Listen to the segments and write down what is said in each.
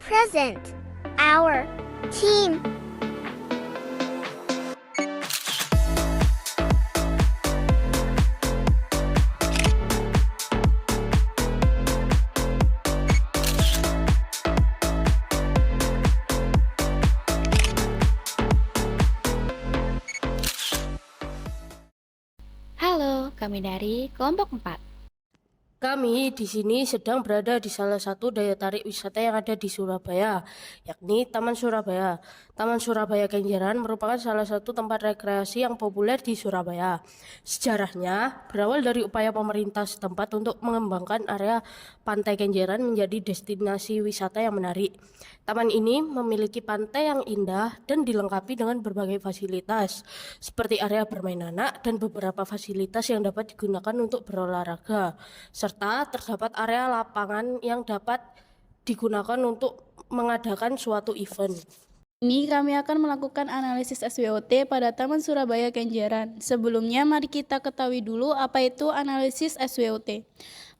present. Our team. Halo, kami dari kelompok 4. Kami di sini sedang berada di salah satu daya tarik wisata yang ada di Surabaya, yakni Taman Surabaya. Taman Surabaya Kenjeran merupakan salah satu tempat rekreasi yang populer di Surabaya. Sejarahnya berawal dari upaya pemerintah setempat untuk mengembangkan area Pantai Kenjeran menjadi destinasi wisata yang menarik. Taman ini memiliki pantai yang indah dan dilengkapi dengan berbagai fasilitas, seperti area bermain anak dan beberapa fasilitas yang dapat digunakan untuk berolahraga, serta terdapat area lapangan yang dapat digunakan untuk mengadakan suatu event. Ini kami akan melakukan analisis SWOT pada Taman Surabaya Kenjeran. Sebelumnya, mari kita ketahui dulu apa itu analisis SWOT.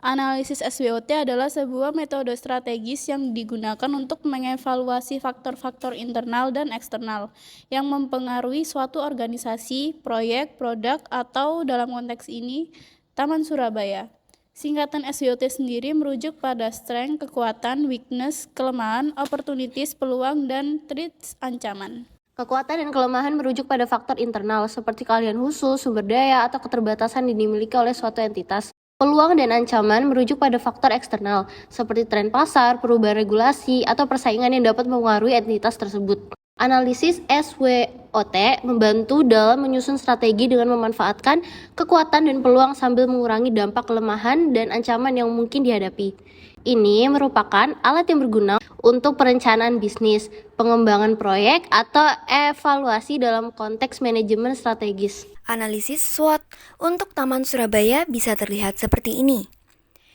Analisis SWOT adalah sebuah metode strategis yang digunakan untuk mengevaluasi faktor-faktor internal dan eksternal yang mempengaruhi suatu organisasi, proyek, produk, atau dalam konteks ini, Taman Surabaya. Singkatan SWOT sendiri merujuk pada strength, kekuatan, weakness, kelemahan, opportunities, peluang, dan threats, ancaman. Kekuatan dan kelemahan merujuk pada faktor internal seperti keahlian khusus, sumber daya, atau keterbatasan yang dimiliki oleh suatu entitas. Peluang dan ancaman merujuk pada faktor eksternal seperti tren pasar, perubahan regulasi, atau persaingan yang dapat mempengaruhi entitas tersebut. Analisis SWOT membantu dalam menyusun strategi dengan memanfaatkan kekuatan dan peluang sambil mengurangi dampak kelemahan dan ancaman yang mungkin dihadapi. Ini merupakan alat yang berguna untuk perencanaan bisnis, pengembangan proyek, atau evaluasi dalam konteks manajemen strategis. Analisis SWOT untuk Taman Surabaya bisa terlihat seperti ini.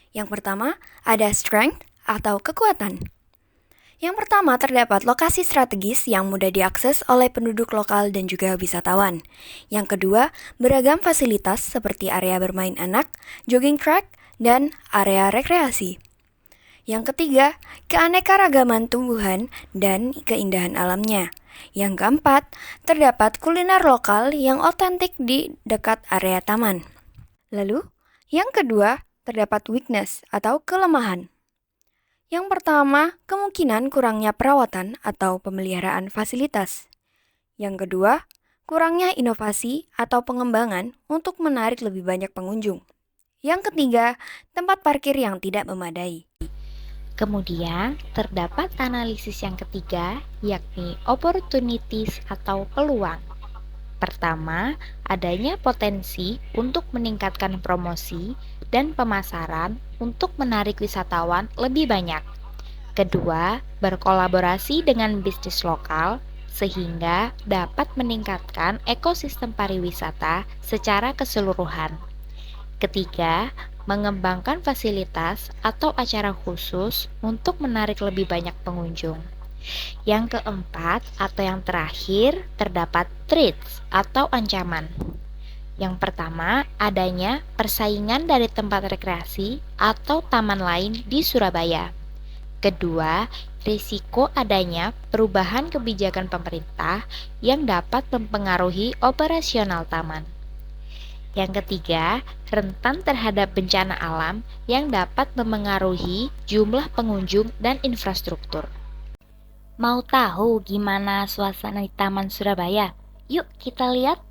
Yang pertama, ada strength atau kekuatan. Yang pertama, terdapat lokasi strategis yang mudah diakses oleh penduduk lokal dan juga wisatawan. Yang kedua, beragam fasilitas seperti area bermain anak, jogging track, dan area rekreasi. Yang ketiga, keanekaragaman tumbuhan dan keindahan alamnya. Yang keempat, terdapat kuliner lokal yang otentik di dekat area taman. Lalu, yang kedua, terdapat weakness atau kelemahan. Yang pertama, kemungkinan kurangnya perawatan atau pemeliharaan fasilitas. Yang kedua, kurangnya inovasi atau pengembangan untuk menarik lebih banyak pengunjung. Yang ketiga, tempat parkir yang tidak memadai. Kemudian, terdapat analisis yang ketiga, yakni opportunities atau peluang. Pertama, adanya potensi untuk meningkatkan promosi dan pemasaran untuk menarik wisatawan lebih banyak. Kedua, berkolaborasi dengan bisnis lokal sehingga dapat meningkatkan ekosistem pariwisata secara keseluruhan. Ketiga, mengembangkan fasilitas atau acara khusus untuk menarik lebih banyak pengunjung. Yang keempat atau yang terakhir, terdapat threats atau ancaman. Yang pertama, adanya persaingan dari tempat rekreasi atau taman lain di Surabaya. Kedua, risiko adanya perubahan kebijakan pemerintah yang dapat mempengaruhi operasional taman. Yang ketiga, rentan terhadap bencana alam yang dapat memengaruhi jumlah pengunjung dan infrastruktur. Mau tahu gimana suasana di Taman Surabaya? Yuk kita lihat.